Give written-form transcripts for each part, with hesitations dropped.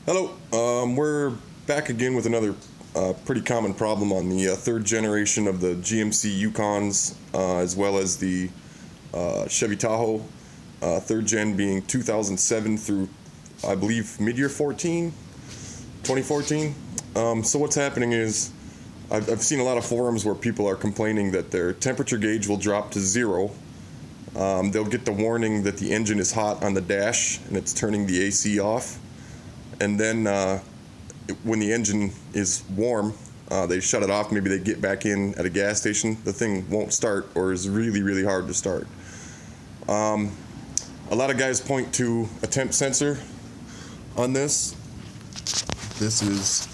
Hello, we're back again with another pretty common problem on the third generation of the GMC Yukons, as well as the Chevy Tahoe, third gen being 2007 through, I believe, mid-year 2014. So what's happening is, I've seen a lot of forums where people are complaining that their temperature gauge will drop to zero. They'll get the warning that the engine is hot on the dash and it's turning the AC off. And then when the engine is warm, they shut it off. Maybe they get back in at a gas station. The thing won't start or is really, really hard to start. A lot of guys point to a temp sensor on this. This is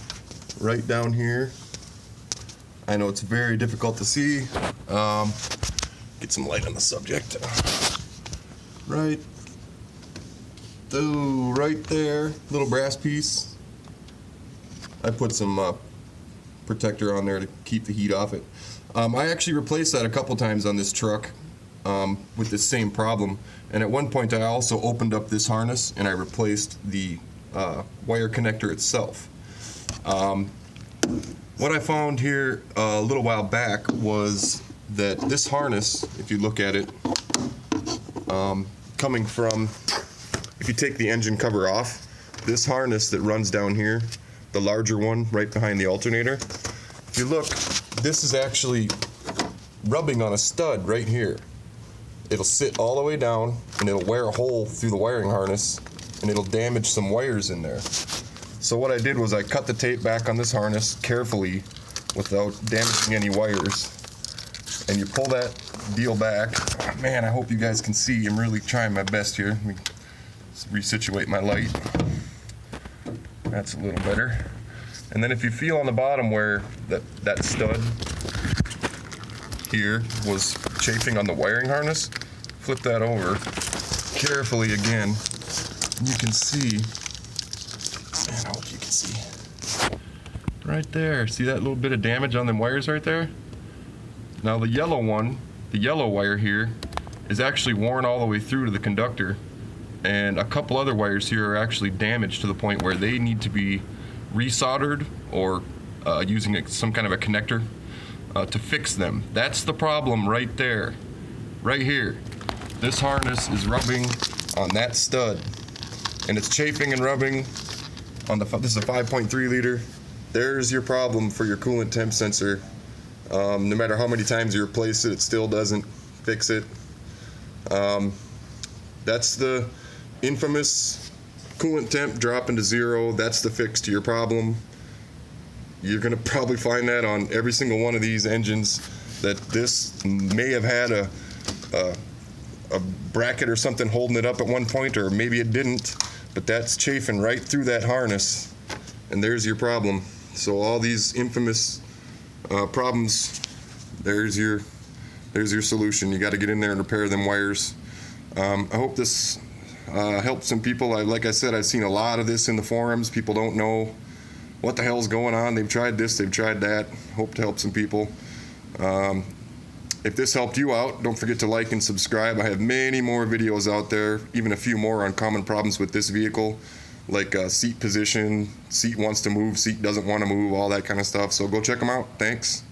right down here. I know it's very difficult to see. Get some light on the subject. Right there, little brass piece. I put some protector on there to keep the heat off it. I actually replaced that a couple times on this truck with this same problem, and at one point I also opened up this harness and I replaced the wire connector itself. What I found here a little while back was that this harness, if you look at it, coming from, if you take the engine cover off, this harness that runs down here, the larger one right behind the alternator, if you look, this is actually rubbing on a stud right here. It'll sit all the way down and it'll wear a hole through the wiring harness and it'll damage some wires in there. So what I did was I cut the tape back on this harness carefully without damaging any wires, and you pull that deal back. Oh, man, I hope you guys can see. I'm really trying my best here. Let me resituate my light. That's a little better. And then if you feel on the bottom where that stud here was chafing on the wiring harness, flip that over carefully again. You can see, man, I hope you can see. Right there, see that little bit of damage on them wires right there? Now the yellow one, the yellow wire here, is actually worn all the way through to the conductor, and a couple other wires here are actually damaged to the point where they need to be resoldered or using some kind of a connector to fix them. That's the problem right there, right here. This harness is rubbing on that stud, and it's chafing and rubbing on the, this is a 5.3 liter. There's your problem for your coolant temp sensor. No matter how many times you replace it, it still doesn't fix it. That's the infamous coolant temp dropping to zero. That's the fix to your problem. You're gonna probably find that on every single one of these engines, that this may have had a bracket or something holding it up at one point, or maybe it didn't, but that's chafing right through that harness, and there's your problem. So all these infamous problems, there's your solution. You got to get in there and repair them wires. I hope this helps some people. Like I said, I've seen a lot of this in the forums. People don't know what the hell's going on. They've tried this, they've tried that. Hope to help some people. If this helped you out, don't forget to like and subscribe. I have many more videos out there, even a few more on common problems with this vehicle, like seat position, seat wants to move, seat doesn't want to move, all that kind of stuff. So go check them out. Thanks.